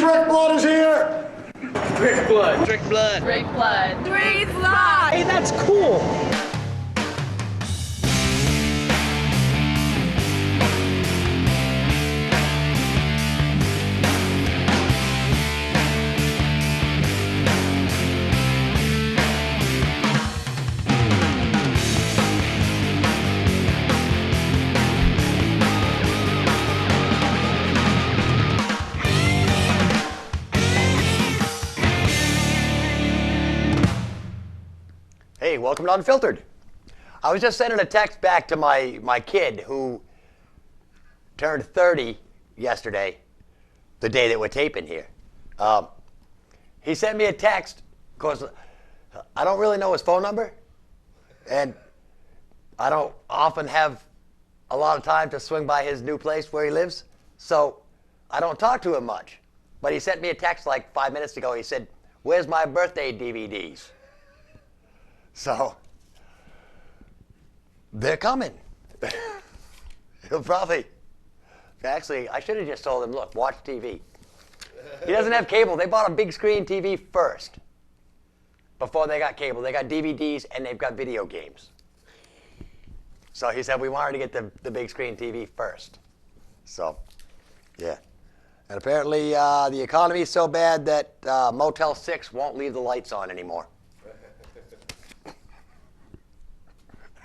Trick Blood is here! Trick blood. Trick blood. Drink blood. Drink blood. Hey, that's cool. Hey, welcome to Unfiltered. I was just sending a text back to my kid who turned 30 yesterday, the day that we're taping here. He sent me a text because I don't really know his phone number, and I don't often have a lot of time to swing by his new place where he lives, so I don't talk to him much. But he sent me a text like 5 minutes ago. He said, "Where's my birthday DVDs?" So, they're coming. He'll probably, actually, I should have just told him, look, watch TV. He doesn't have cable. They bought a big screen TV first. Before they got cable. They got DVDs and they've got video games. So he said we wanted to get the big screen TV first. So, yeah. And apparently the economy is so bad that Motel 6 won't leave the lights on anymore.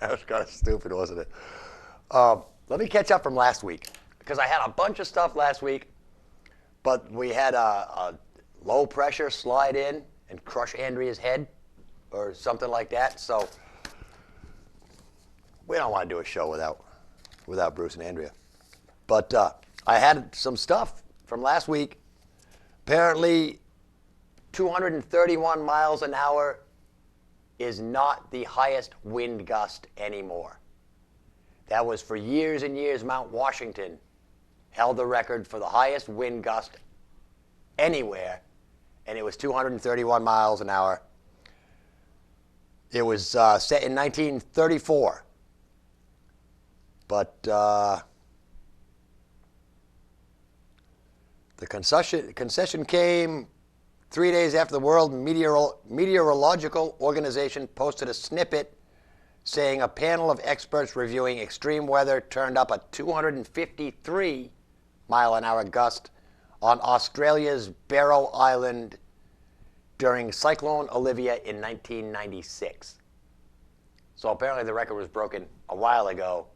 That was kind of stupid, wasn't it? Let me catch up from last week, because I had a bunch of stuff last week, but we had a low pressure slide in and crush Andrea's head or something like that, so we don't want to do a show without Bruce and Andrea. But I had some stuff from last week. Apparently, 231 miles an hour is not the highest wind gust anymore. That was for years and years. Mount Washington held the record for the highest wind gust anywhere, and it was 231 miles an hour. It was set in 1934. But the concession came 3 days after the World Meteorological Organization posted a snippet saying a panel of experts reviewing extreme weather turned up a 253 mile an hour gust on Australia's Barrow Island during Cyclone Olivia in 1996. So apparently the record was broken a while ago,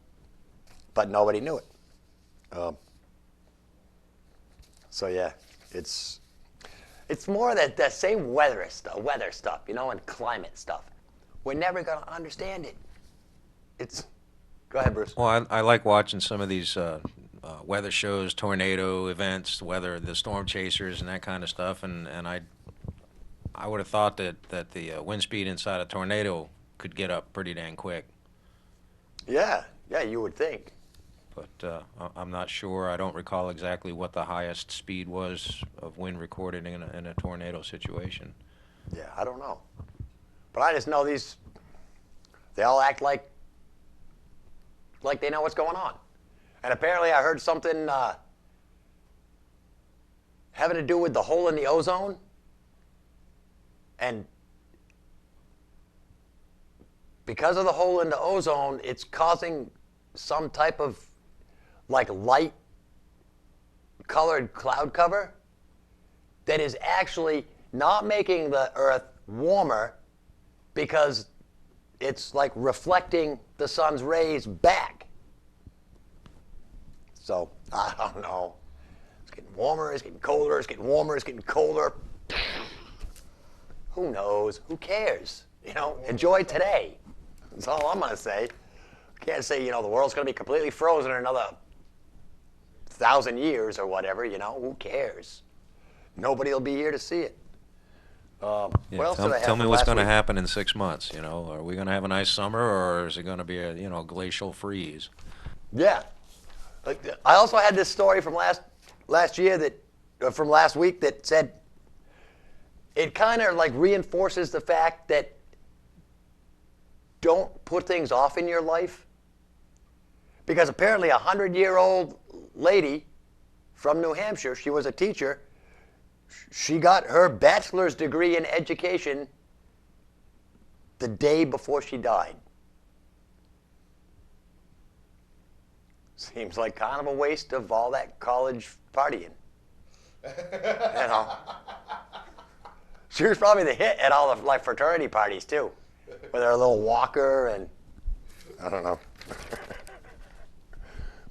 but nobody knew it. So yeah, it's more that the same weather stuff, you know, and climate stuff. We're never going to understand it. Go ahead, Bruce. Well, I like watching some of these weather shows, tornado events, the storm chasers and that kind of stuff, and I would have thought that the wind speed inside a tornado could get up pretty dang quick. Yeah, you would think. But I'm not sure. I don't recall exactly what the highest speed was of wind recorded in a tornado situation. Yeah, I don't know. But I just know they all act like they know what's going on. And apparently I heard something having to do with the hole in the ozone. And because of the hole in the ozone, it's causing some type of like light colored cloud cover that is actually not making the earth warmer because it's like reflecting the sun's rays back. So I don't know. It's getting warmer, it's getting colder, it's getting warmer, it's getting colder. Who knows? Who cares? You know, enjoy today. That's all I'm gonna say. Can't say, you know, the world's going to be completely frozen in another 1,000 years or whatever, you know. Who cares? Nobody will be here to see it. What else did I have Tell me from what's last going to week? happen in 6 months, you know. Are we going to have a nice summer, or is it going to be a, glacial freeze? Yeah. I also had this story from last year from last week that said it kind of like reinforces the fact that don't put things off in your life. Because apparently a 100-year-old lady from New Hampshire, she was a teacher, She got her bachelor's degree in education the day before she died. Seems like kind of a waste of all that college partying. You know. She was probably the hit at all the like fraternity parties too, with her little walker and I don't know.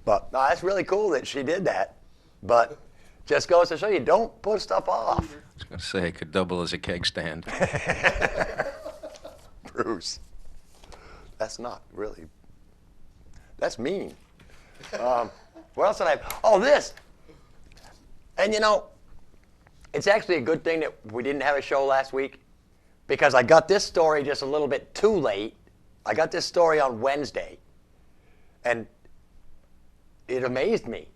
But no, that's really cool that she did that. But just goes to show you, don't put stuff off. I was going to say it could double as a keg stand. Bruce, that's not really. That's mean. What else did I have? Oh, this. And you know, it's actually a good thing that we didn't have a show last week because I got this story just a little bit too late. I got this story on Wednesday, and it amazed me.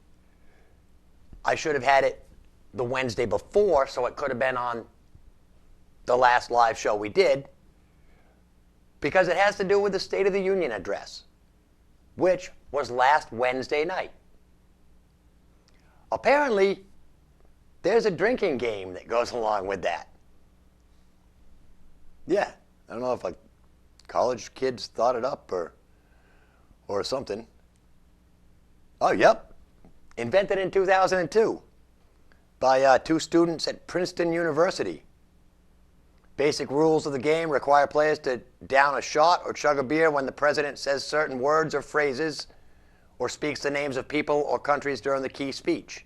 I should have had it the Wednesday before, so it could have been on the last live show we did, because it has to do with the State of the Union address, which was last Wednesday night. Apparently, there's a drinking game that goes along with that. Yeah, I don't know if like college kids thought it up or something. Oh, yep. Invented in 2002 by two students at Princeton University. Basic rules of the game require players to down a shot or chug a beer when the president says certain words or phrases or speaks the names of people or countries during the key speech.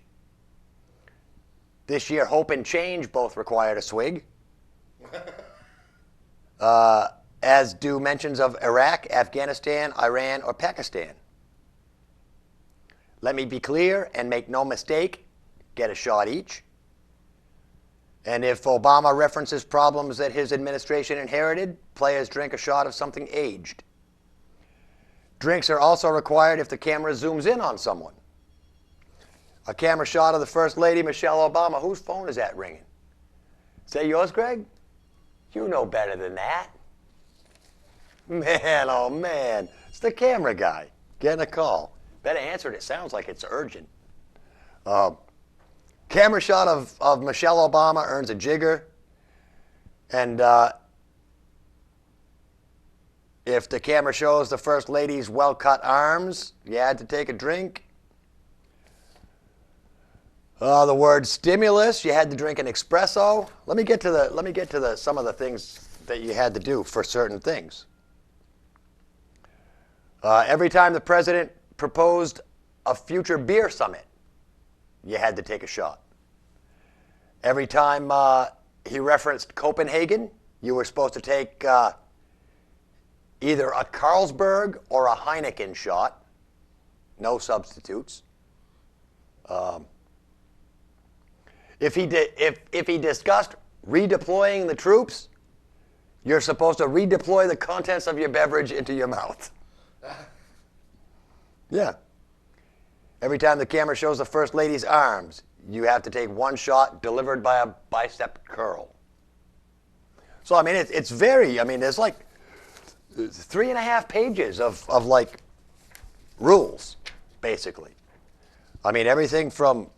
This year, Hope and Change both required a swig, as do mentions of Iraq, Afghanistan, Iran, or Pakistan. Let me be clear and make no mistake, get a shot each. And if Obama references problems that his administration inherited, players drink a shot of something aged. Drinks are also required if the camera zooms in on someone. A camera shot of the First Lady, Michelle Obama. Whose phone is that ringing? Is that yours, Greg? You know better than that. Man, oh man. It's the camera guy getting a call. Better answer it. It sounds like it's urgent. Camera shot of Michelle Obama earns a jigger. And if the camera shows the First Lady's well-cut arms, you had to take a drink. The word stimulus, you had to drink an espresso. Let me get to some of the things that you had to do for certain things. Every time the president proposed a future beer summit, you had to take a shot. Every time he referenced Copenhagen, you were supposed to take either a Carlsberg or a Heineken shot. No substitutes. If he discussed redeploying the troops, you're supposed to redeploy the contents of your beverage into your mouth. Yeah. Every time the camera shows the First Lady's arms, you have to take one shot delivered by a bicep curl. So, I mean, it's very, I mean, there's like 3.5 pages of like rules, basically. I mean, everything from,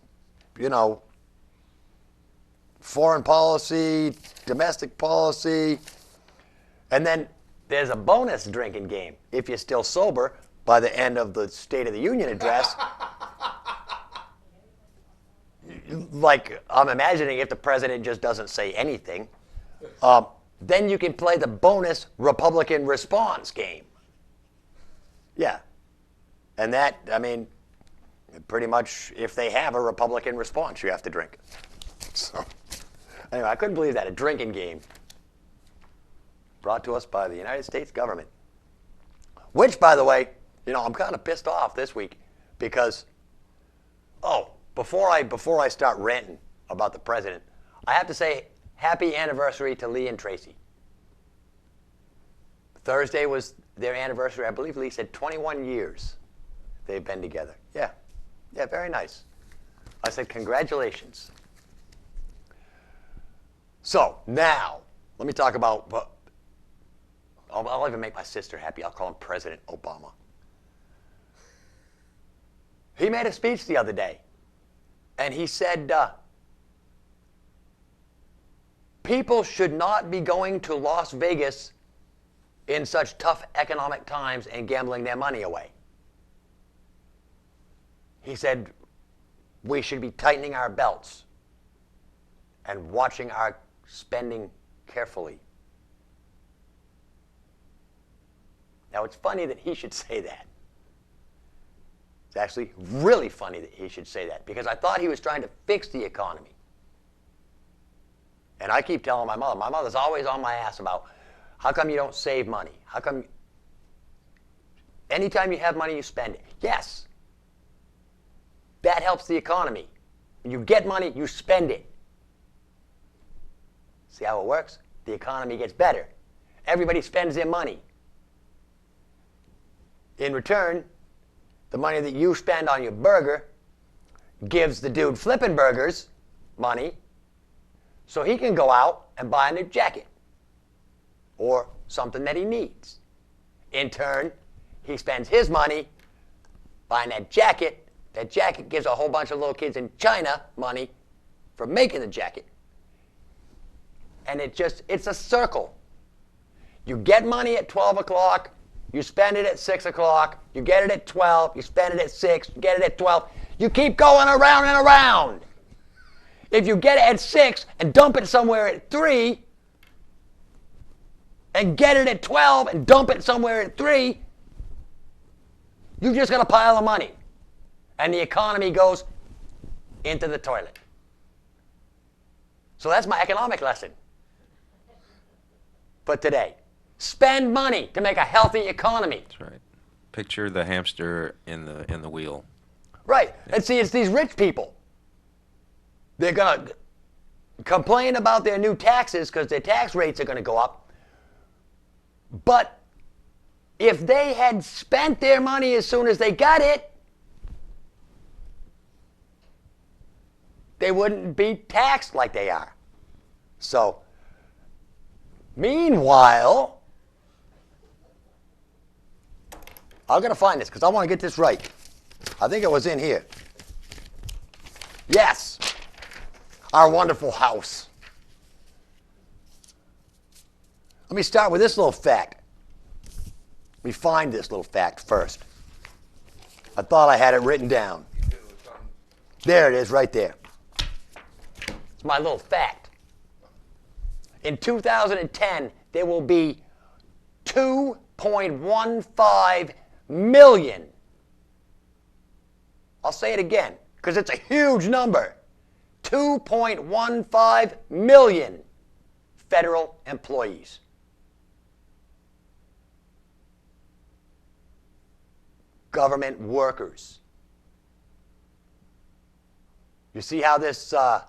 you know, foreign policy, domestic policy, and then there's a bonus drinking game if you're still sober by the end of the State of the Union address. Like, I'm imagining if the president just doesn't say anything, then you can play the bonus Republican response game. Yeah. And that, I mean, pretty much if they have a Republican response, you have to drink. So, anyway, I couldn't believe that. A drinking game brought to us by the United States government. Which, by the way, you know, I'm kind of pissed off this week because, before I start ranting about the president, I have to say happy anniversary to Lee and Tracy. Thursday was their anniversary. I believe Lee said 21 years they've been together. Yeah, very nice. I said congratulations. So now, let me talk about, I'll even make my sister happy. I'll call him President Obama. He made a speech the other day, and he said, people should not be going to Las Vegas in such tough economic times and gambling their money away. He said we should be tightening our belts and watching our spending carefully. Now, it's funny that he should say that. It's actually really funny that he should say that, because I thought he was trying to fix the economy. And I keep telling my mother's always on my ass about, how come you don't save money? How come anytime you have money, you spend it? Yes. That helps the economy. When you get money, you spend it. See how it works? The economy gets better. Everybody spends their money. In return, the money that you spend on your burger gives the dude flipping burgers money so he can go out and buy a new jacket or something that he needs. In turn, he spends his money buying that jacket. That jacket gives a whole bunch of little kids in China money for making the jacket. And it's a circle. You get money at 12 o'clock, you spend it at 6 o'clock, you get it at 12, you spend it at 6, you get it at 12. You keep going around and around. If you get it at 6 and dump it somewhere at 3, and get it at 12 and dump it somewhere at 3, you've just got a pile of money. And the economy goes into the toilet. So that's my economic lesson for today. Spend money to make a healthy economy. That's right. Picture the hamster in the wheel. Right. And see, it's these rich people. They're going to complain about their new taxes because their tax rates are going to go up. But if they had spent their money as soon as they got it, they wouldn't be taxed like they are. So, meanwhile, I'm going to find this because I want to get this right. I think it was in here. Yes. Our wonderful house. Let me start with this little fact. Let me find this little fact first. I thought I had it written down. There it is, right there. It's my little fact. In 2010, there will be 2.15 million. I'll say it again, because it's a huge number. 2.15 million federal employees. Government workers. You see how this, our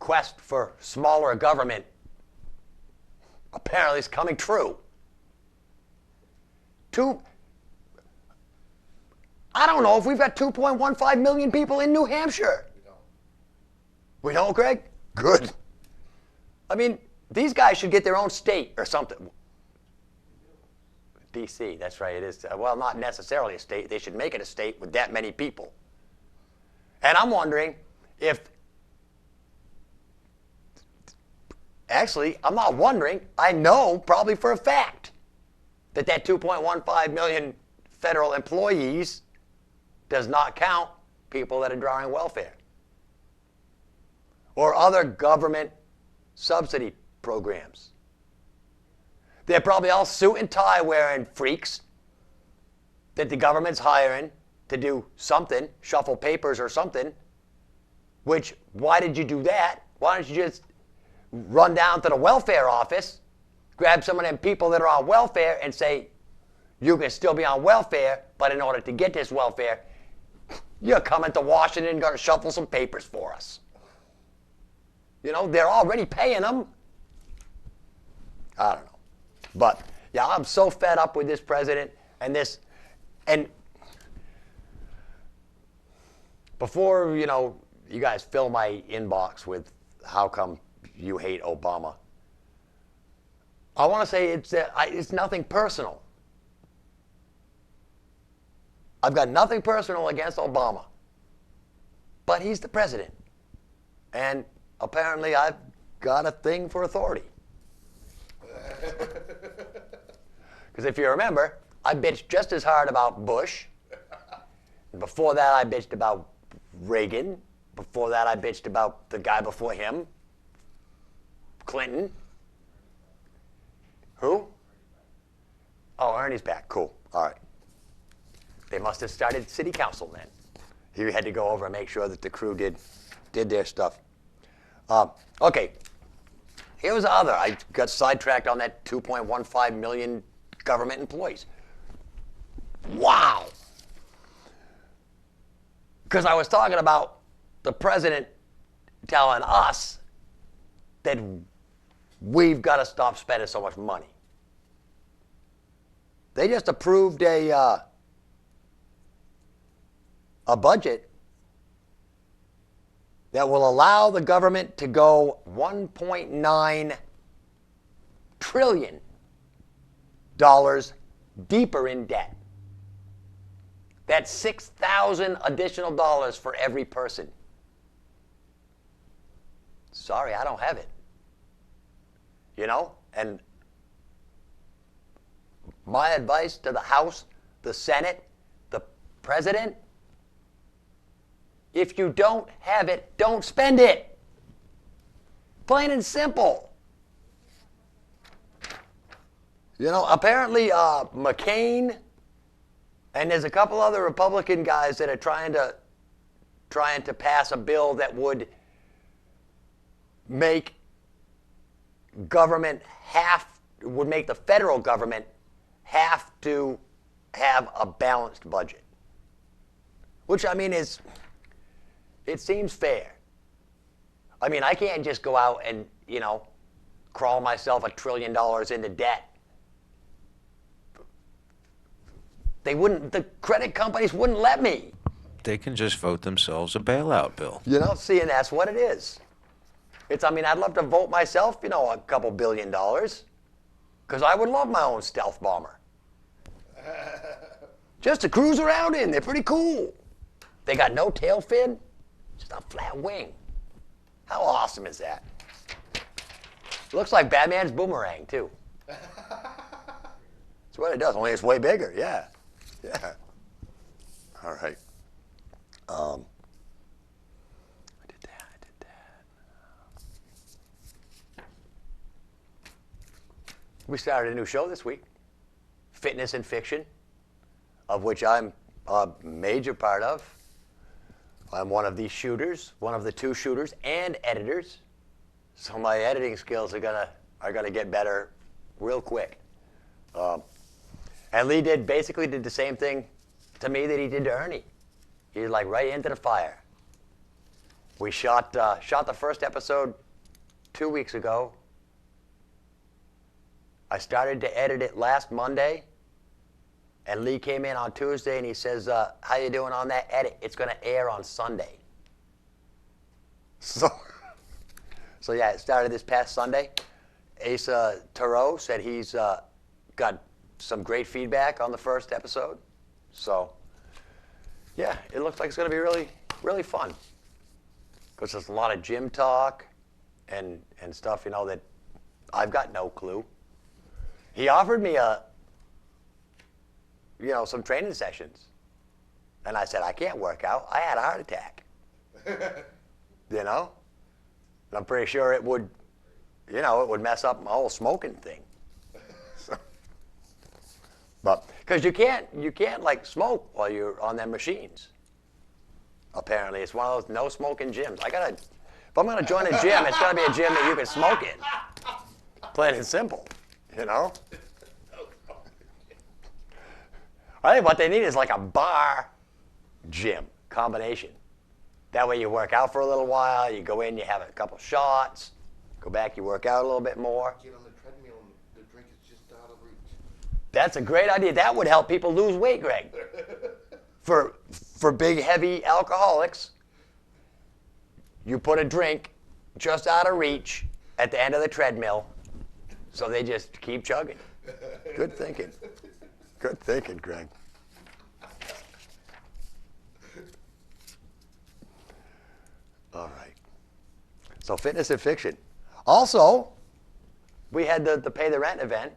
quest for smaller government apparently is coming true. I don't know if we've got 2.15 million people in New Hampshire. We don't, Greg? Good. I mean, these guys should get their own state or something. D.C., that's right, it is. Well, not necessarily a state. They should make it a state with that many people. And I'm wondering if, actually, I'm not wondering, I know probably for a fact that 2.15 million federal employees does not count people that are drawing welfare or other government subsidy programs. They're probably all suit and tie wearing freaks that the government's hiring to do something, shuffle papers or something, which, why did you do that? Why don't you just run down to the welfare office, grab some of them people that are on welfare and say, you can still be on welfare, but in order to get this welfare, you're coming to Washington and going to shuffle some papers for us. You know, they're already paying them. I don't know. But, yeah, I'm so fed up with this president and this. And before, you guys fill my inbox with how come you hate Obama, I want to say it's nothing personal. I've got nothing personal against Obama. But he's the president. And apparently I've got a thing for authority. Because if you remember, I bitched just as hard about Bush. And before that, I bitched about Reagan. Before that, I bitched about the guy before him, Clinton. Who? Oh, Ernie's back. Cool. All right. They must have started city council then. He had to go over and make sure that the crew did their stuff. Okay. Here was the other. I got sidetracked on that 2.15 million government employees. Wow. Because I was talking about the president telling us that we've got to stop spending so much money. They just approved a budget that will allow the government to go $1.9 trillion deeper in debt. That's $6,000 additional dollars for every person. Sorry, I don't have it. You know? And my advice to the House, the Senate, the President, if you don't have it, don't spend it. Plain and simple. You know, apparently McCain and there's a couple other Republican guys that are trying to pass a bill that would make make the federal government have to have a balanced budget. Which, I mean, it seems fair. I mean, I can't just go out and, you know, crawl myself $1 trillion into debt. The credit companies wouldn't let me. They can just vote themselves a bailout bill. You know, see, and that's what it is. I mean, I'd love to vote myself, you know, a couple $1 billion, because I would love my own stealth bomber. Just to cruise around in, they're pretty cool. They got no tail fin, just a flat wing. How awesome is that? Looks like Batman's boomerang, too. That's what it does, only it's way bigger, yeah. Yeah. All right. I did that. We started a new show this week, Fitness and Fiction, of which I'm a major part of. I'm one of the shooters, one of the two shooters and editors. So my editing skills are gonna get better real quick. And Lee basically did the same thing to me that he did to Ernie. He's like right into the fire. We shot the first episode 2 weeks ago. I started to edit it last Monday, and Lee came in on Tuesday and he says, "How you doing on that edit? It's going to air on Sunday." So yeah, it started this past Sunday. Asa Tarot said he's got some great feedback on the first episode. So, yeah, it looks like it's going to be really, really fun. Because there's a lot of gym talk and stuff, you know, that I've got no clue. He offered me some training sessions. And I said, I can't work out. I had a heart attack. You know? And I'm pretty sure it would mess up my whole smoking thing. But because you can't like smoke while you're on them machines. Apparently, it's one of those no smoking gyms. If I'm gonna join a gym, it's gotta be a gym that you can smoke in. Plain and simple, you know. I think what they need is like a bar gym combination. That way you work out for a little while, you go in, you have a couple shots, go back, you work out a little bit more. Get on the treadmill and the drink is just out of reach. That's a great idea. That would help people lose weight, Greg. For big, heavy alcoholics, you put a drink just out of reach at the end of the treadmill, so they just keep chugging. Good thinking. Good thinking, Greg. All right. So fitness and fiction. Also, we had the pay the rent event.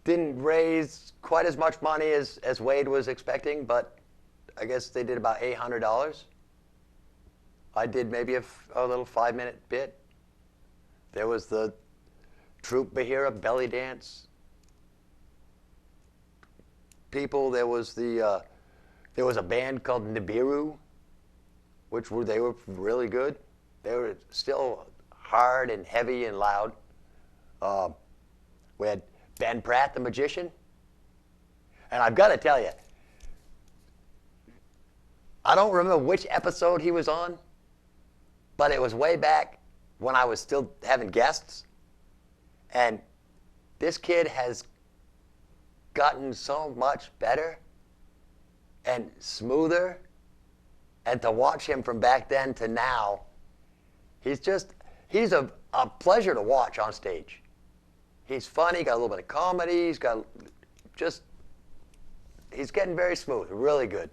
Didn't raise quite as much money as Wade was expecting, but I guess they did about $800. I did maybe a little 5-minute bit. There was the Troop Bahira belly dance people. There was a band called Nibiru, they were really good. They were still hard and heavy and loud. We had Ben Pratt, the magician. And I've got to tell you, I don't remember which episode he was on, but it was way back when I was still having guests. And this kid has gotten so much better and smoother. And to watch him from back then to now, he's a pleasure to watch on stage. He's funny, got a little bit of comedy, he's getting very smooth, really good.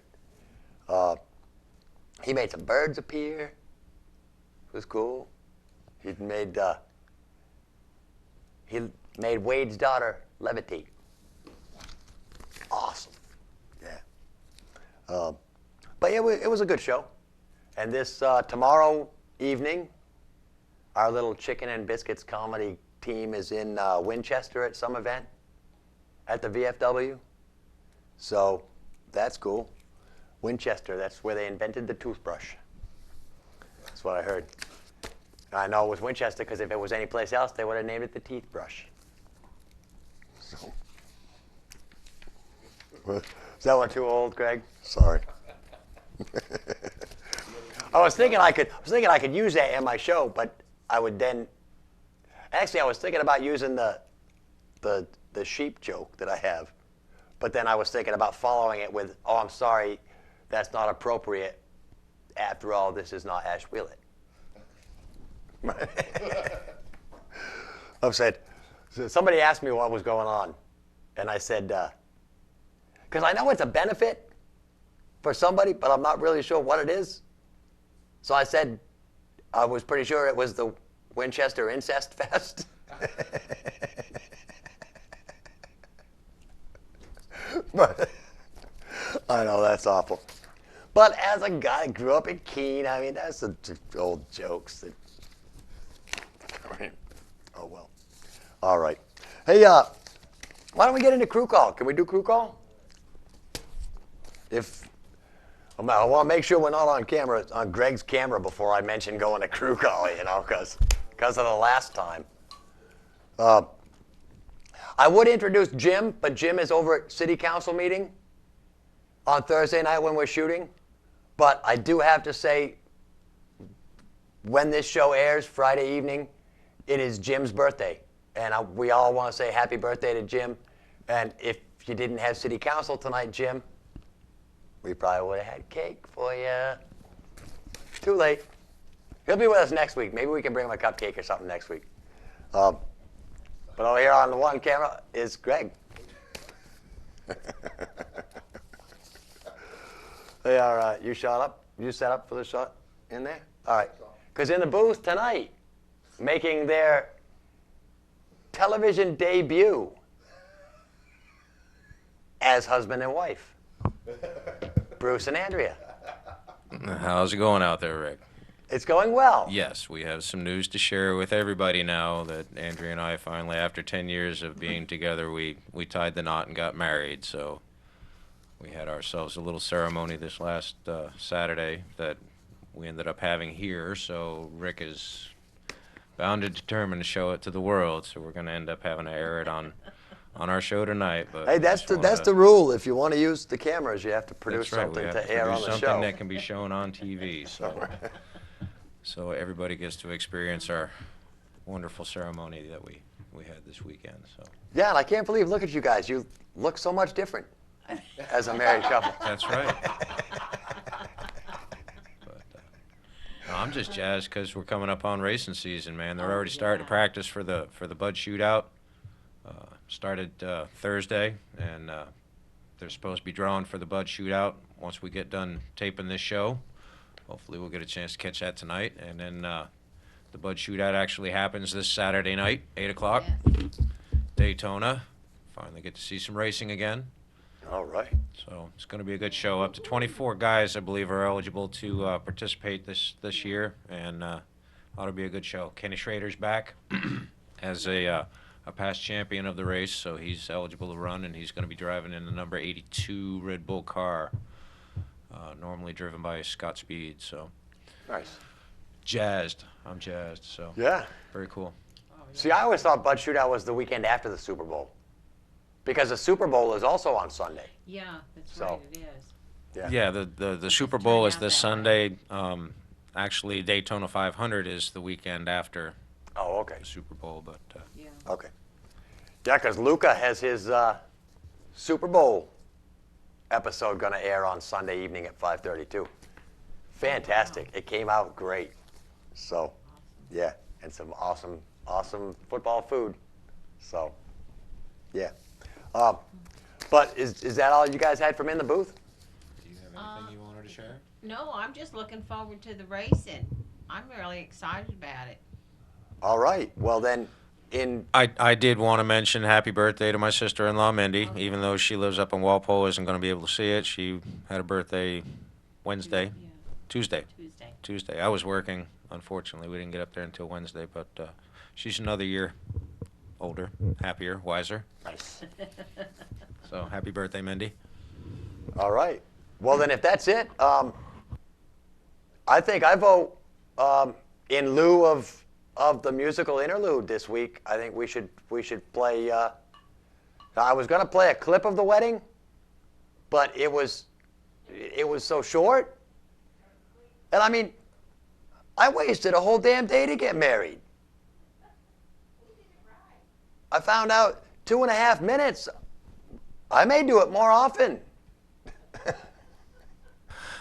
He made some birds appear. It was cool. He made Wade's daughter levitate. Awesome. Yeah. But it was a good show. And this tomorrow evening, our little Chicken and Biscuits comedy team is in Winchester at some event at the VFW. So that's cool. Winchester, that's where they invented the toothbrush. That's what I heard. I know it was Winchester because if it was any place else, they would have named it the teeth brush. So. Is that one too old, Greg? Sorry. I was thinking I could use that in my show, but I would then. Actually, I was thinking about using the sheep joke that I have, but then I was thinking about following it with, "Oh, I'm sorry, that's not appropriate. After all, this is not Ash Wheelit." I said, somebody asked me what was going on, and I said, because I know it's a benefit for somebody, but I'm not really sure what it is. So I said, I was pretty sure it was the Winchester Incest Fest. But I know that's awful. But as a guy that grew up in Keene, I mean, that's the old jokes. Oh, well. All right. Hey, why don't we get into crew call? Can we do crew call? I want to make sure we're not on camera, on Greg's camera before I mention going to crew call, because of the last time. I would introduce Jim, but Jim is over at City Council meeting on Thursday night when we're shooting. But I do have to say, when this show airs Friday evening, it is Jim's birthday. And we all want to say happy birthday to Jim. And if you didn't have City Council tonight, Jim, we probably would have had cake for you. Too late. He'll be with us next week. Maybe we can bring him a cupcake or something next week. But over here on the one camera is Greg. Hey, all right. You shot up? You set up for the shot in there? All right. Because in the booth tonight, making their television debut as husband and wife, Bruce and Andrea. How's it going out there, Rick? It's going well. Yes, we have some news to share with everybody now that Andrea and I finally, after 10 years of being together, we tied the knot and got married. So we had ourselves a little ceremony this last Saturday that we ended up having here. So Rick is bound and determined to show it to the world. So we're going to end up having to air it on our show tonight. But hey, that's the rule. If you want to use the cameras, you have to produce something to air on the show. Something that can be shown on TV. So everybody gets to experience our wonderful ceremony that we had this weekend. So yeah, and I can't believe, look at you guys. You look so much different as a married couple. That's right. But no, I'm just jazzed because we're coming up on racing season, man. They're already starting to practice for the Bud Shootout. Started Thursday, and they're supposed to be drawing for the Bud Shootout once we get done taping this show. hopefully we'll get a chance to catch that tonight. And then the Bud Shootout actually happens this Saturday night, 8 o'clock. Yes. Daytona. Finally get to see some racing again. All right. So it's going to be a good show. Up to 24 guys, I believe, are eligible to participate this year, and ought to be a good show. Kenny Schrader's back as a past champion of the race, so he's eligible to run, and he's going to be driving in the number 82 Red Bull car, normally driven by Scott Speed. So Nice. jazzed. I'm jazzed. So Yeah. very cool. See, I always thought Bud Shootout was the weekend after the Super Bowl, because the Super Bowl is also on Sunday. Yeah, that's So- right, it is. Yeah, the Super Bowl is out this that Sunday. Actually, Daytona 500 is the weekend after Oh, okay. the Super Bowl, but Yeah. Okay. Yeah, because Luca has his Super Bowl episode going to air on Sunday evening at 5:32. Fantastic. It came out great. So, yeah, and some awesome football food. So, yeah. But is that all you guys had from in the booth? do you have anything you wanted to share? No, I'm just looking forward to the racing. I'm really excited about it. All right. Well, then, I did want to mention happy birthday to my sister-in-law, Mindy. Even though she lives up in Walpole, isn't going to be able to see it. She had a birthday Wednesday, Yeah, Tuesday. Tuesday. I was working. Unfortunately, we didn't get up there until Wednesday, but she's another year older, happier, wiser. nice. So happy birthday, Mindy. All right. Well, then, if that's it, I think I vote in lieu of the musical interlude this week. I think we should play. I was going to play a clip of the wedding, but it was so short, and I mean, I wasted a whole damn day to get married. I found out 2.5 minutes. I may do it more often.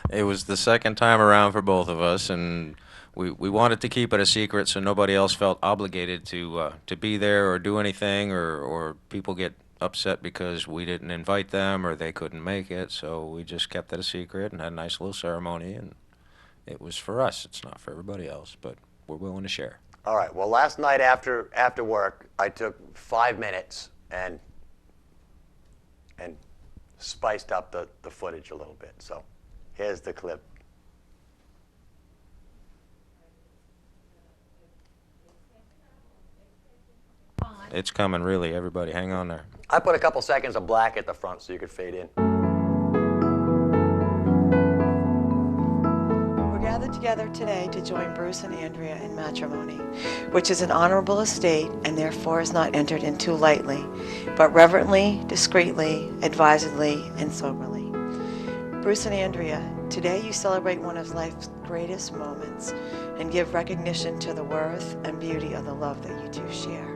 It was the second time around for both of us, and we wanted to keep it a secret so nobody else felt obligated to be there or do anything, or people get upset because we didn't invite them or they couldn't make it. So we just kept it a secret and had a nice little ceremony, and it was for us. It's not for everybody else, but we're willing to share. All right. Well, last night after work, I took 5 minutes and spiced up the footage a little bit. So here's the clip. It's coming, really, everybody. Hang on there. I put a couple seconds of black at the front so you could fade in. We're gathered together today to join Bruce and Andrea in matrimony, which is an honorable estate and therefore is not entered into lightly, but reverently, discreetly, advisedly, and soberly. Bruce and Andrea, today you celebrate one of life's greatest moments and give recognition to the worth and beauty of the love that you two share.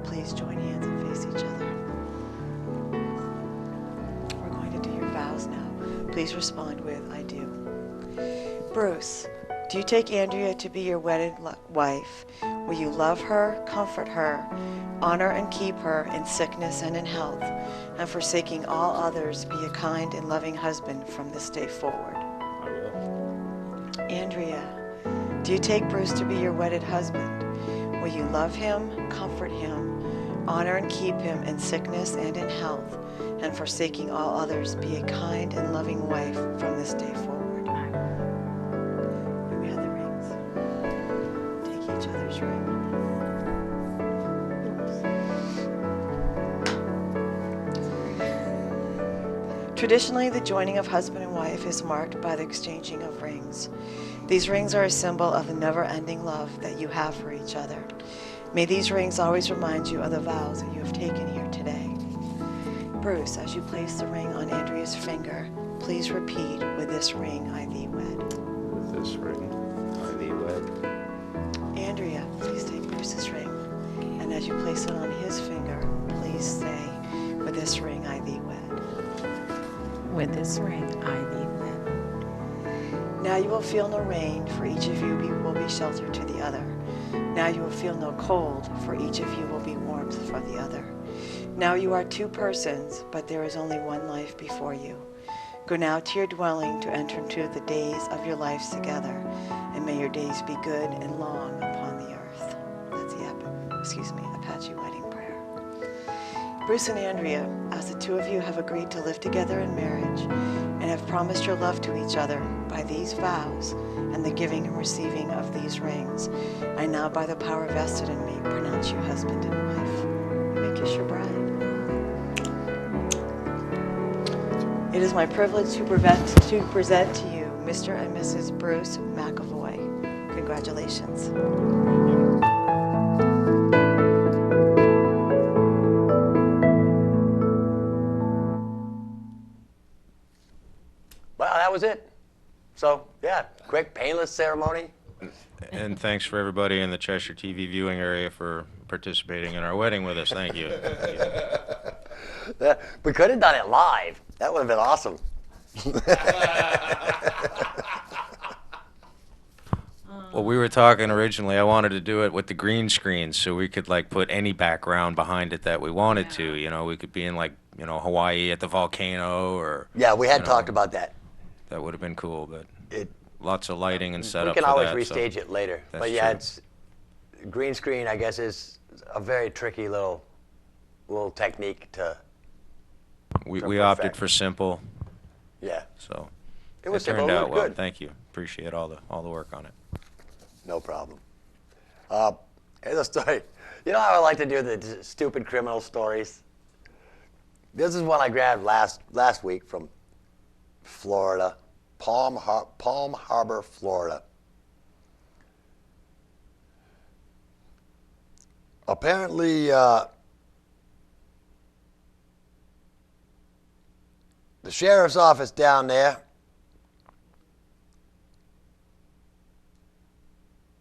Please join hands and face each other. We're going to do your vows now. Please respond with, I do. Bruce, do you take Andrea to be your wedded wife? Will you love her, comfort her, honor and keep her in sickness and in health, and forsaking all others, be a kind and loving husband from this day forward? I will. Andrea, do you take Bruce to be your wedded husband? Will you love him, comfort him, honor and keep him in sickness and in health, and forsaking all others, be a kind and loving wife from this day forward? You have the rings. Take each other's ring. Traditionally, the joining of husband and wife is marked by the exchanging of rings. These rings are a symbol of the never-ending love that you have for each other. May these rings always remind you of the vows that you have taken here today. Bruce, as you place the ring on Andrea's finger, please repeat, with this ring I thee wed. With this ring, I thee wed. Andrea, please take Bruce's ring, and as you place it on his finger, please say, with this ring I thee wed. With this ring, I thee wed. Now you will feel no rain, for each of you will be shelter to the other. Now you will feel no cold, for each of you will be warmth for the other. Now you are two persons, but there is only one life before you. Go now to your dwelling to enter into the days of your lives together, and may your days be good and long upon the earth. That's the Apache wedding prayer. Bruce and Andrea, as the two of you have agreed to live together in marriage and have promised your love to each other by these vows and the giving and receiving of these rings, I now, by the power vested in me, pronounce you husband and wife. You may kiss your bride. It is my privilege to present to you Mr. and Mrs. Bruce McAvoy. Congratulations. Well, that was it. So, yeah, quick, painless ceremony. And thanks for everybody in the Cheshire TV viewing area for participating in our wedding with us. Thank you. We could have done it live. That would have been awesome. Well, we were talking originally, I wanted to do it with the green screen so we could like put any background behind it that we wanted to. You know, we could be in like, you know, Hawaii at the volcano or... Yeah, we had you know, talked about that. That would have been cool, but It, lots of lighting and setup we can for always that, restage so it later. that's But yeah, true. it's green screen, I guess, is a very tricky little technique to, We opted perfect. for simple, yeah. so It was turned simple, it out looked well. good. Thank you. Appreciate all the work on it. No problem. Here's a story. You know how I like to do the stupid criminal stories? This is one I grabbed last week from Florida, Palm Harbor, Florida. Apparently, the sheriff's office down there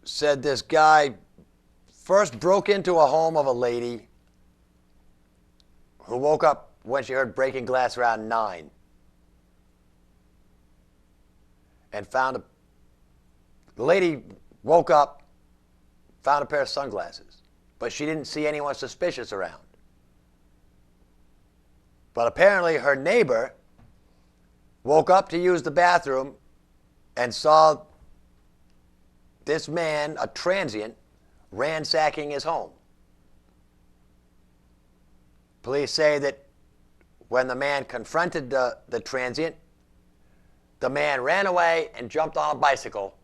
said this guy first broke into a home of a lady who woke up when she heard breaking glass around 9 and the lady woke up, found a pair of sunglasses, but she didn't see anyone suspicious around. But apparently her neighbor woke up to use the bathroom and saw this man, a transient, ransacking his home. Police say that when the man confronted the transient, the man ran away and jumped on a bicycle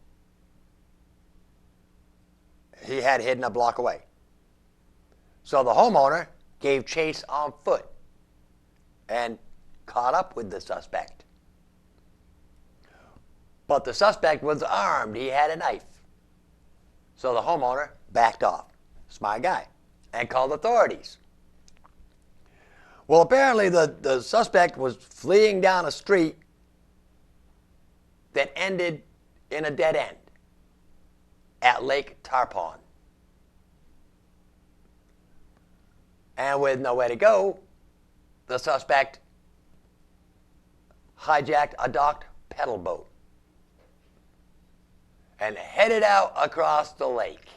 he had hidden a block away. So the homeowner gave chase on foot and caught up with the suspect. But the suspect was armed. He had a knife. So the homeowner backed off. Smart guy. And called authorities. Well, apparently the suspect was fleeing down a street that ended in a dead end at Lake Tarpon. And with nowhere to go, the suspect hijacked a docked pedal boat and headed out across the lake.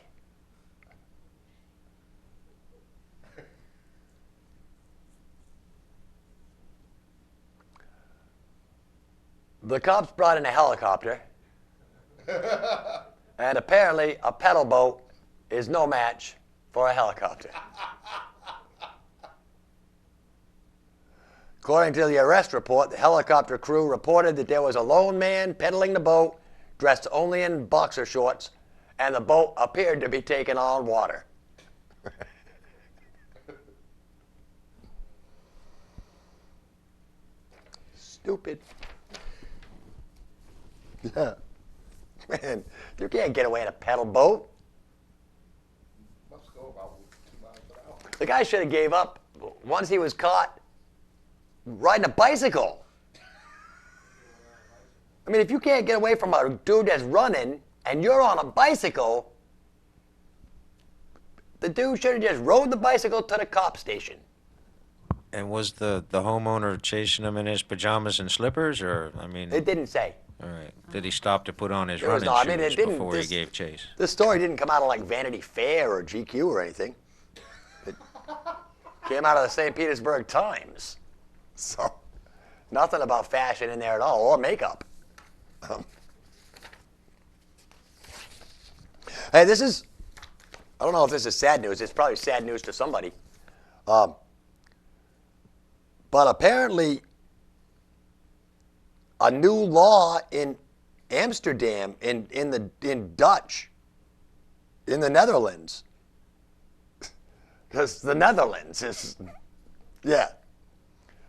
The cops brought in a helicopter, and apparently a pedal boat is no match for a helicopter. According to the arrest report, the helicopter crew reported that there was a lone man pedaling the boat, dressed only in boxer shorts, and the boat appeared to be taking on water. Stupid. Yeah. Man, you can't get away in a pedal boat. Must go about 2 miles an hour. The guy should have gave up once he was caught riding a bicycle. I mean, if you can't get away from a dude that's running and you're on a bicycle, the dude should have just rode the bicycle to the cop station. And was the homeowner chasing him in his pajamas and slippers, or, I mean... It didn't say. All right. Did he stop to put on his There was running no- I mean, it shoes didn't- before this- he gave chase? This story didn't come out of like Vanity Fair or GQ or anything. It came out of the St. Petersburg Times. So, Nothing about fashion in there at all, or makeup. Hey, this is, I don't know if this is sad news. It's probably sad news to somebody. But apparently, a new law in Amsterdam, in Dutch, in the Netherlands, because the Netherlands is, yeah.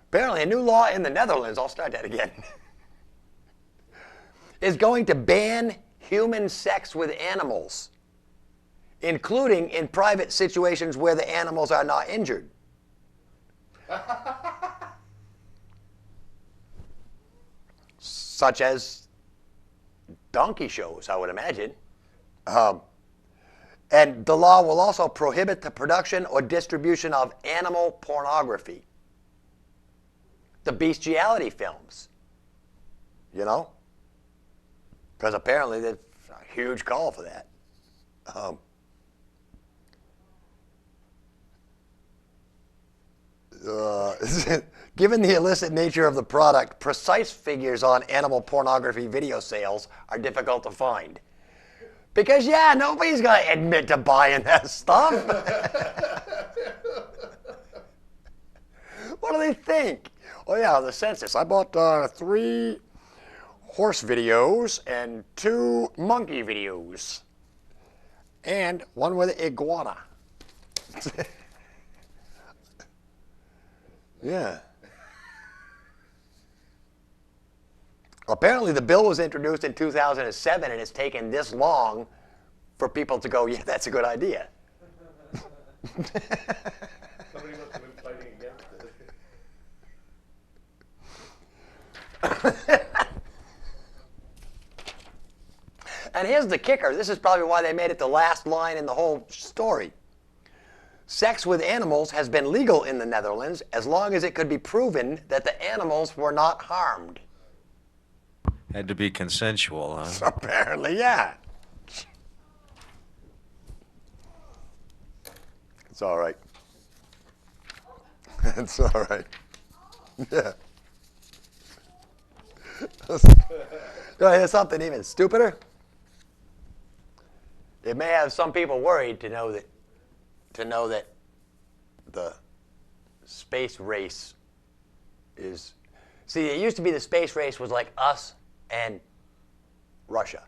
Apparently, a new law in the Netherlands, I'll start that again, is going to ban human sex with animals, including in private situations where the animals are not injured. Such as donkey shows, I would imagine. And the law will also prohibit the production or distribution of animal pornography. The bestiality films, you know? Because apparently there's a huge call for that. Given the illicit nature of the product, precise figures on animal pornography video sales are difficult to find. Because, yeah, nobody's going to admit to buying that stuff. What do they think? Oh, yeah, the census. I bought 3 horse videos and 2 monkey videos. And 1 with an iguana. Yeah. Apparently, the bill was introduced in 2007, and it's taken this long for people to go, yeah, that's a good idea. Somebody must have been fighting against it. And here's the kicker. This is probably why they made it the last line in the whole story. Sex with animals has been legal in the Netherlands as long as it could be proven that the animals were not harmed. Had to be consensual, huh? Apparently, yeah. It's all right. It's all right. Yeah. Here's something even stupider. It may have some people worried to know that the space race is. See, it used to be the space race was like us and Russia.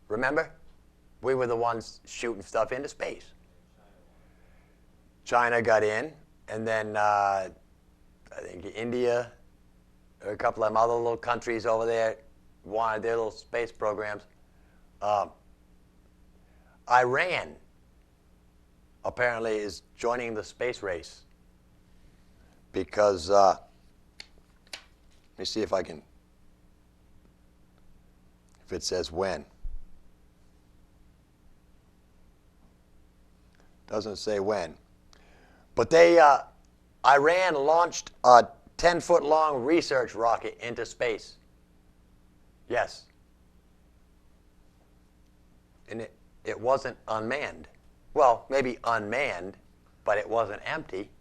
Remember? We were the ones shooting stuff into space. China got in, and then I think India, or a couple of them other little countries over there wanted their little space programs. Iran apparently is joining the space race because, let me see if it says when. Doesn't say when. But Iran launched a 10-foot-long research rocket into space. Yes. And it wasn't unmanned. Well, maybe unmanned, but it wasn't empty.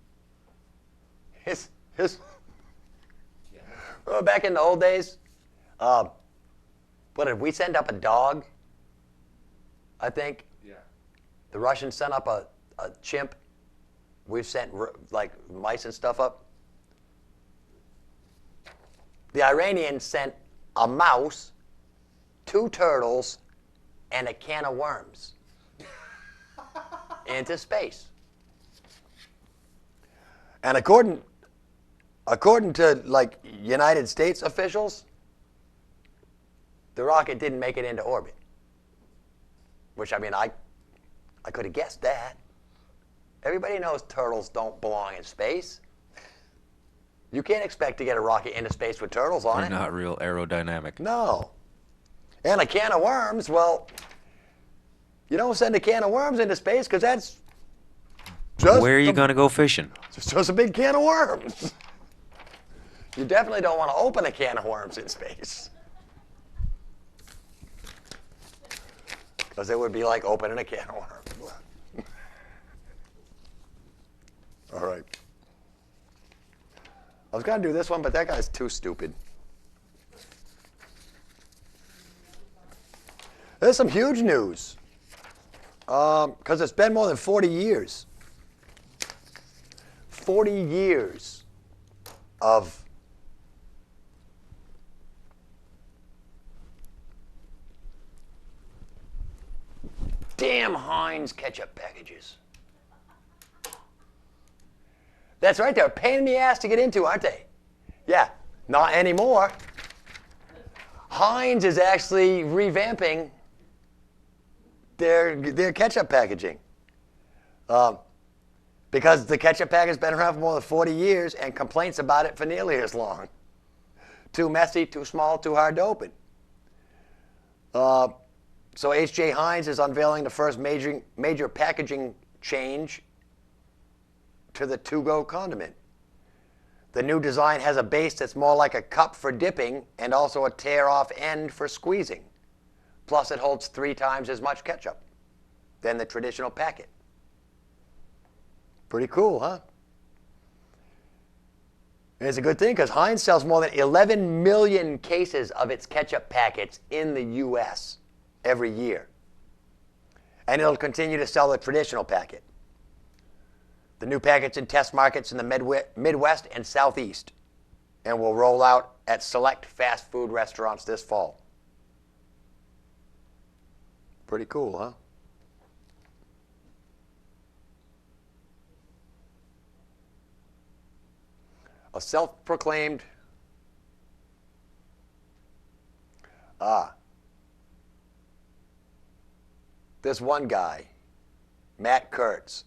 Back in the old days, what did we send up a dog? I think. Yeah. The Russians sent up a chimp. We've sent like mice and stuff up. The Iranians sent a mouse, 2 turtles, and a can of worms into space. And according to like United States officials, the rocket didn't make it into orbit. Which, I mean, I could have guessed that. Everybody knows turtles don't belong in space. You can't expect to get a rocket into space with turtles on They're it. not real aerodynamic. No. And a can of worms, well, you don't send a can of worms into space because that's just Where are you going to go fishing? It's just a big can of worms. You definitely don't want to open a can of worms in space. Because it would be like opening a can of worms. All right. I was going to do this one, but that guy's too stupid. There's some huge news. Because it's been more than 40 years. 40 years of damn Heinz ketchup packages. That's right, they're a pain in the ass to get into, aren't they? Yeah, not anymore. Heinz is actually revamping their ketchup packaging. Because the ketchup pack has been around for more than 40 years and complaints about it for nearly as long. Too messy, too small, too hard to open. So H.J. Heinz is unveiling the first major packaging change to the to-go condiment. The new design has a base that's more like a cup for dipping and also a tear-off end for squeezing. Plus it holds 3 times as much ketchup than the traditional packet. Pretty cool, huh? And it's a good thing because Heinz sells more than 11 million cases of its ketchup packets in the U.S. every year. And it'll continue to sell the traditional packet. The new packet's in test markets in the Midwest and Southeast and will roll out at select fast food restaurants this fall. Pretty cool, huh? A self-proclaimed this one guy, Matt Kurtz.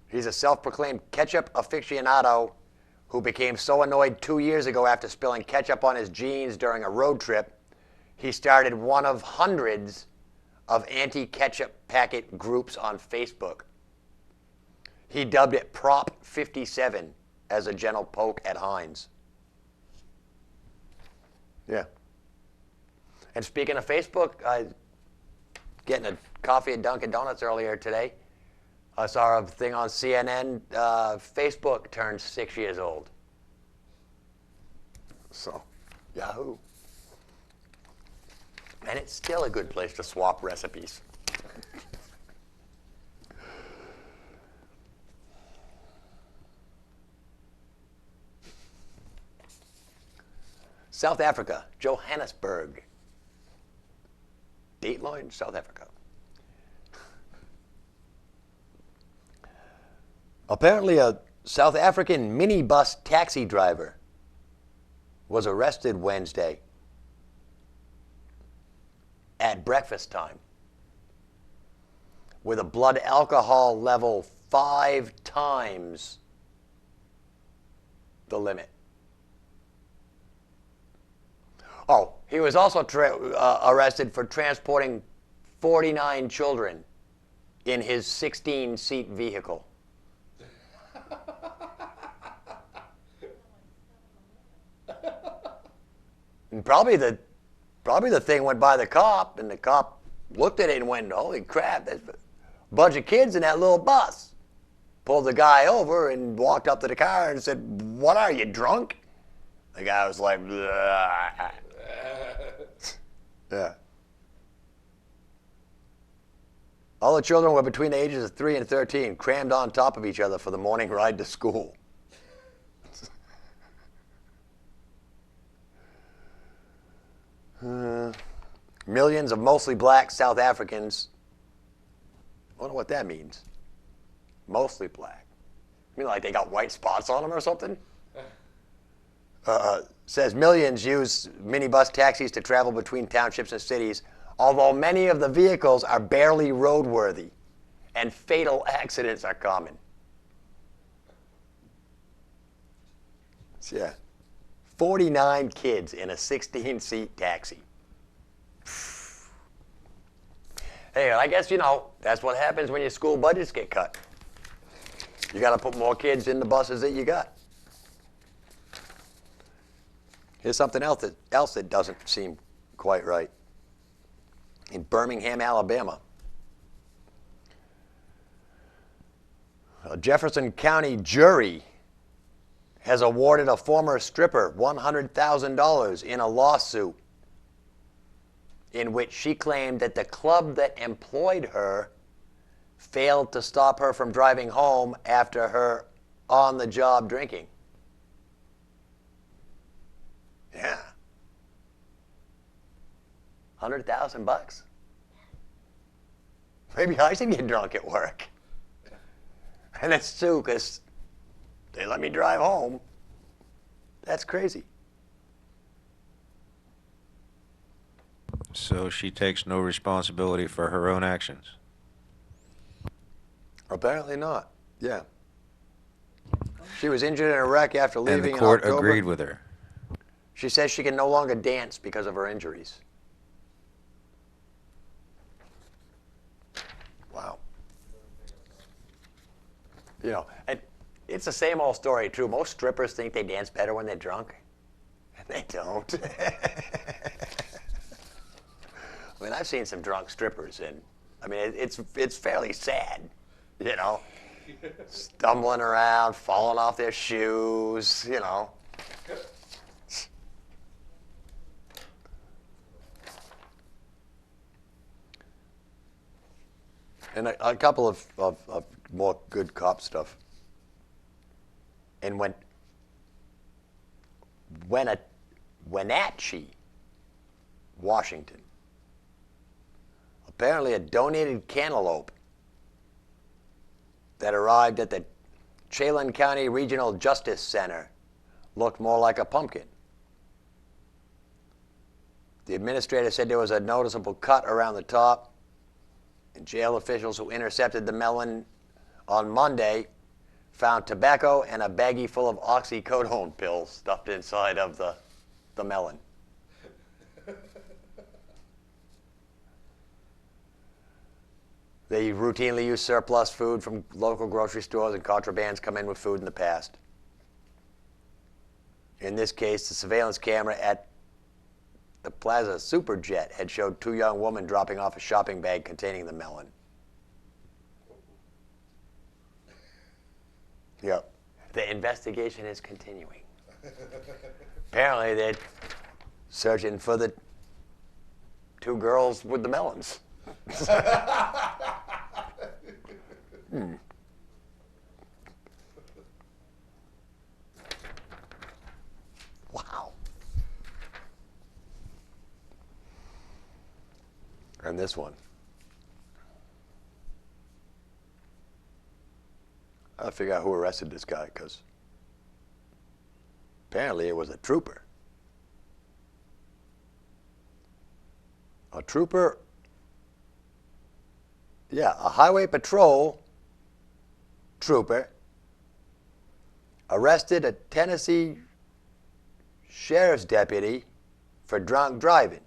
He's a self-proclaimed ketchup aficionado who became so annoyed 2 years ago after spilling ketchup on his jeans during a road trip, he started one of hundreds of anti-ketchup packet groups on Facebook. He dubbed it Prop 57 as a gentle poke at Heinz. Yeah. And speaking of Facebook, I getting a coffee at Dunkin' Donuts earlier today. I saw a thing on CNN. Facebook turned 6 years old. So, yahoo. And it's still a good place to swap recipes. South Africa, Johannesburg. Dateline, South Africa. Apparently a South African minibus taxi driver was arrested Wednesday at breakfast time with a blood alcohol level 5 times the limit. Oh, he was also arrested for transporting 49 children in his 16-seat vehicle. And probably the thing went by the cop, and the cop looked at it and went, "Holy crap, there's a bunch of kids in that little bus." Pulled the guy over and walked up to the car and said, "What are you, drunk?" The guy was like, "Bleh." Yeah. All the children were between the ages of 3 and 13, crammed on top of each other for the morning ride to school. Millions of mostly black South Africans. I wonder what that means. Mostly black. You mean like they got white spots on them or something? Says millions use minibus taxis to travel between townships and cities, although many of the vehicles are barely roadworthy and fatal accidents are common. So, yeah. 49 kids in a 16-seat taxi. Hey, I guess, that's what happens when your school budgets get cut. You got to put more kids in the buses that you got. Here's something else that doesn't seem quite right. In Birmingham, Alabama, a Jefferson County jury has awarded a former stripper $100,000 in a lawsuit in which she claimed that the club that employed her failed to stop her from driving home after her on-the-job drinking. Yeah. $100,000? Maybe I should get drunk at work. And it's true, because they let me drive home. That's crazy. So she takes no responsibility for her own actions. Apparently not. Yeah. She was injured in a wreck after leaving And the in court October. agreed with her. She says she can no longer dance because of her injuries. Wow. You know, and it's the same old story, too. Most strippers think they dance better when they're drunk. And they don't. I mean, I've seen some drunk strippers, and I mean, it's fairly sad, you know, stumbling around, falling off their shoes, you know. And a couple of more good cop stuff. And Wenatchee, Washington, apparently a donated cantaloupe that arrived at the Chelan County Regional Justice Center looked more like a pumpkin. The administrator said there was a noticeable cut around the top, and jail officials who intercepted the melon on Monday found tobacco and a baggie full of oxycodone pills stuffed inside of the melon. They routinely use surplus food from local grocery stores, and contrabands come in with food in the past. In this case, the surveillance camera at the Plaza Superjet had showed two young women dropping off a shopping bag containing the melon. Yep. The investigation is continuing. Apparently, they're searching for the two girls with the melons. Wow. And this one. I figure out who arrested this guy, because apparently it was a trooper. A trooper, yeah, a highway patrol trooper arrested a Tennessee sheriff's deputy for drunk driving.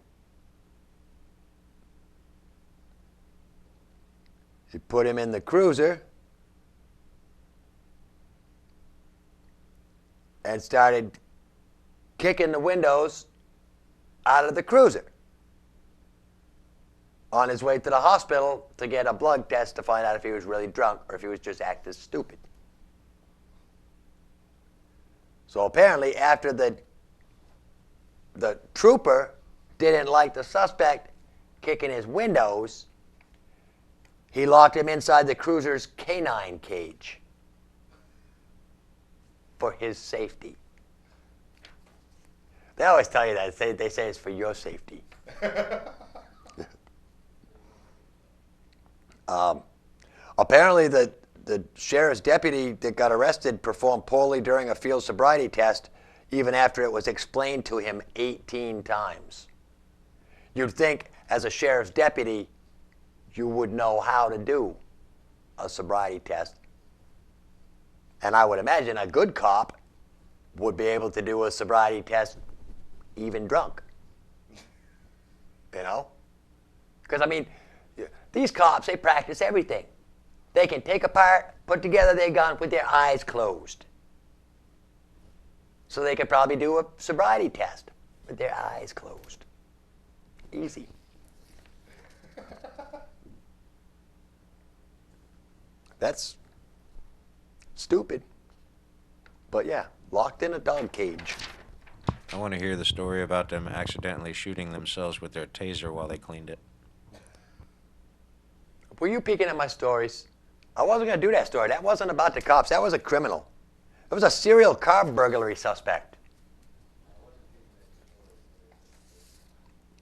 He put him in the cruiser and started kicking the windows out of the cruiser on his way to the hospital to get a blood test to find out if he was really drunk or if he was just acting stupid. So apparently, after the trooper didn't like the suspect kicking his windows, he locked him inside the cruiser's canine cage for his safety. They always tell you that. They say it's for your safety. Apparently, the sheriff's deputy that got arrested performed poorly during a field sobriety test, even after it was explained to him 18 times. You'd think, as a sheriff's deputy, you would know how to do a sobriety test. And I would imagine a good cop would be able to do a sobriety test even drunk. You know? Because, I mean, these cops, they practice everything. They can take apart, put together their gun with their eyes closed. So they could probably do a sobriety test with their eyes closed. Easy. That's stupid. But yeah, locked in a dog cage. I want to hear the story about them accidentally shooting themselves with their taser while they cleaned it. Were you peeking at my stories? I wasn't going to do that story. That wasn't about the cops. That was a criminal. It was a serial car burglary suspect.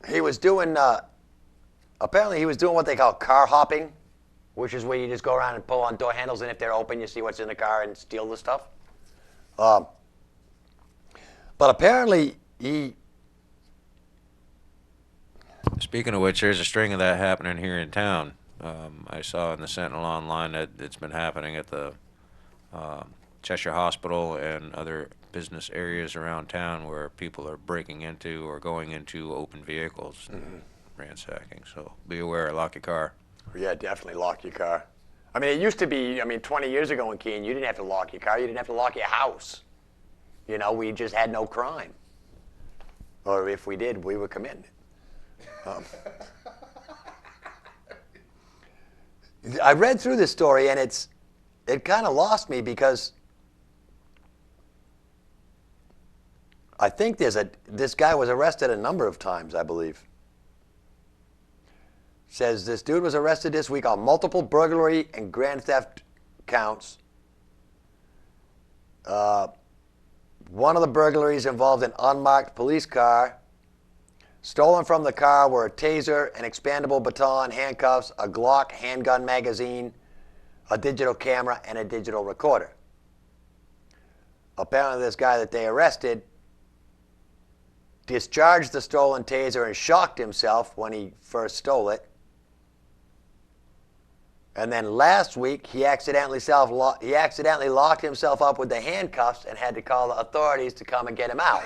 He was doing, apparently he was doing what they call car hopping, which is where you just go around and pull on door handles, and if they're open, you see what's in the car and steal the stuff. But apparently he... Speaking of which, there's a string of that happening here in town. I saw in the Sentinel Online that it's been happening at the Cheshire Hospital and other business areas around town where people are breaking into or going into open vehicles and ransacking. So be aware, lock your car. Yeah, definitely lock your car. I mean, it used to be, 20 years ago in Keene, you didn't have to lock your car. You didn't have to lock your house. You know, we just had no crime. Or if we did, we were committing it. I read through this story, and it kind of lost me because I think this guy was arrested a number of times, I believe. Says this dude was arrested this week on multiple burglary and grand theft counts. One of the burglaries involved an unmarked police car. Stolen from the car were a taser, an expandable baton, handcuffs, a Glock handgun magazine, a digital camera, and a digital recorder. Apparently this guy that they arrested discharged the stolen taser and shocked himself when he first stole it. And then last week, he accidentally locked himself up with the handcuffs and had to call the authorities to come and get him out.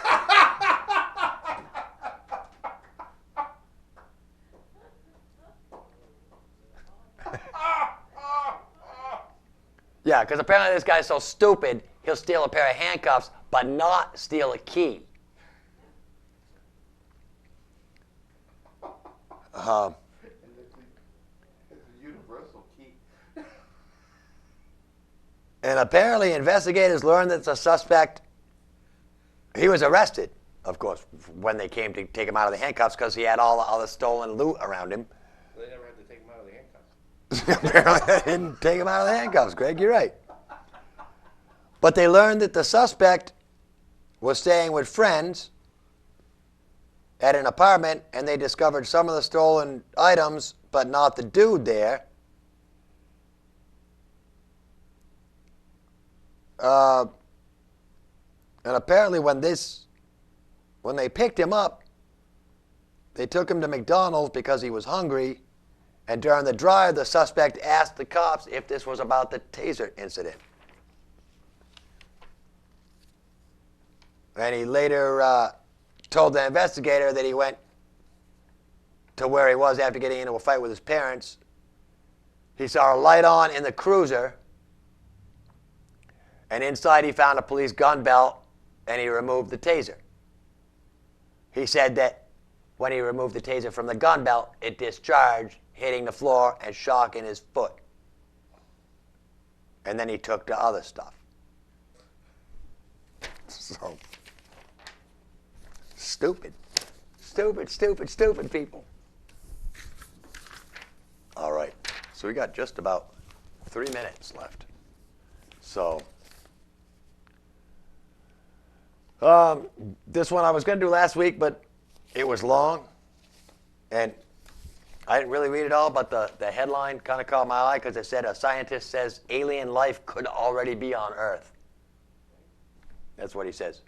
Yeah, because apparently this guy's so stupid, he'll steal a pair of handcuffs, but not steal a key. It's a universal key. And apparently investigators learned that the suspect, he was arrested, of course, when they came to take him out of the handcuffs because he had all the other stolen loot around him. They never had to take him out of the handcuffs. Apparently they didn't take him out of the handcuffs, Greg, you're right. But they learned that the suspect was staying with friends at an apartment, and they discovered some of the stolen items, but not the dude there. And apparently when they picked him up, they took him to McDonald's because he was hungry, and during the drive, the suspect asked the cops if this was about the taser incident. And he later told the investigator that he went to where he was after getting into a fight with his parents. He saw a light on in the cruiser, and inside he found a police gun belt, and he removed the taser. He said that when he removed the taser from the gun belt, it discharged, hitting the floor and shocking his foot. And then he took the other stuff. So, stupid. Stupid, stupid, stupid people. All right, so we got just about 3 minutes left. So, this one I was going to do last week, but it was long, and I didn't really read it all, but the headline kind of caught my eye because it said a scientist says alien life could already be on Earth. That's what he says.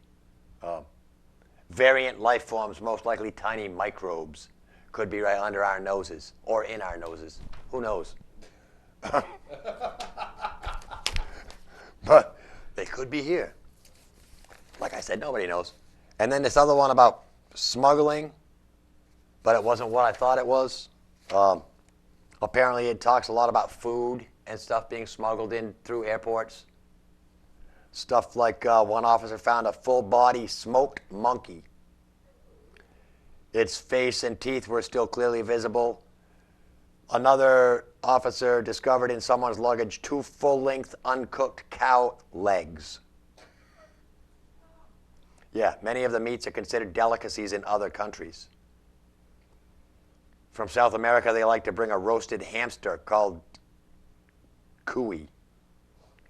Variant life forms, most likely tiny microbes, could be right under our noses or in our noses. Who knows? But they could be here. Like I said, nobody knows. And then this other one about smuggling, but it wasn't what I thought it was. Apparently it talks a lot about food and stuff being smuggled in through airports. Stuff like one officer found a full-body smoked monkey. Its face and teeth were still clearly visible. Another officer discovered in someone's luggage 2 full-length uncooked cow legs. Yeah, many of the meats are considered delicacies in other countries. From South America, they like to bring a roasted hamster called cuy.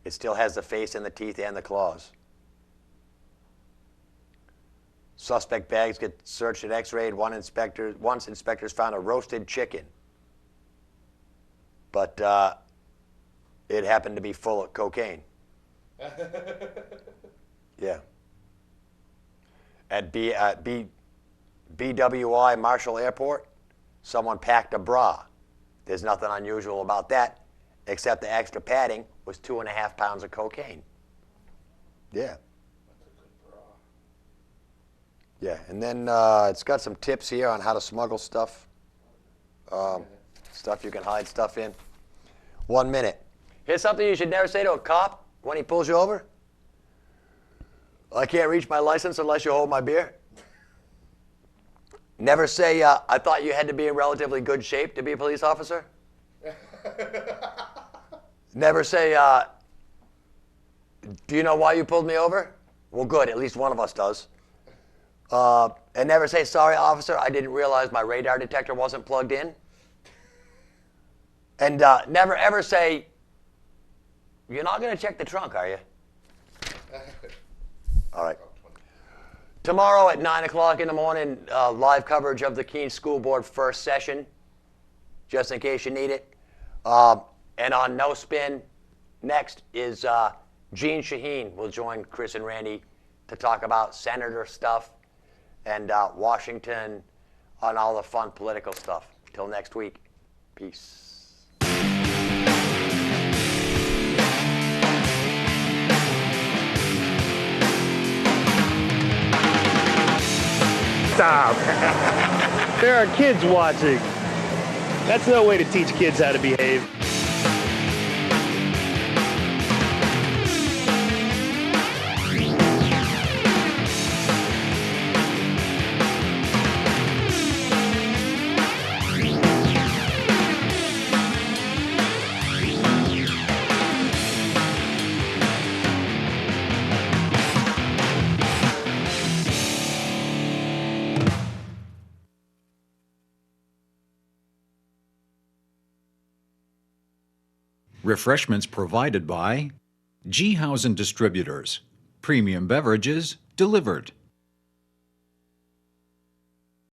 It still has the face and the teeth and the claws. Suspect bags get searched and x-rayed. Once inspectors found a roasted chicken, but it happened to be full of cocaine. Yeah. At BWI Marshall Airport, someone packed a bra. There's nothing unusual about that, except the extra padding was 2.5 pounds of cocaine. Yeah. That's a good bra. Yeah, and then it's got some tips here on how to smuggle stuff. Stuff you can hide stuff in. 1 minute. Here's something you should never say to a cop when he pulls you over. I can't reach my license unless you hold my beer. Never say, I thought you had to be in relatively good shape to be a police officer. Never say, do you know why you pulled me over? Well, good, at least one of us does. And never say, sorry, officer, I didn't realize my radar detector wasn't plugged in. And never ever say, you're not going to check the trunk, are you? All right. Tomorrow at 9 o'clock in the morning, live coverage of the Keene School Board first session, just in case you need it. And on No Spin, next is Gene Shaheen will join Chris and Randy to talk about senator stuff and Washington on all the fun political stuff. Till next week, peace. Stop. There are kids watching. That's no way to teach kids how to behave. Refreshments provided by G. Housen Distributors. Premium beverages delivered.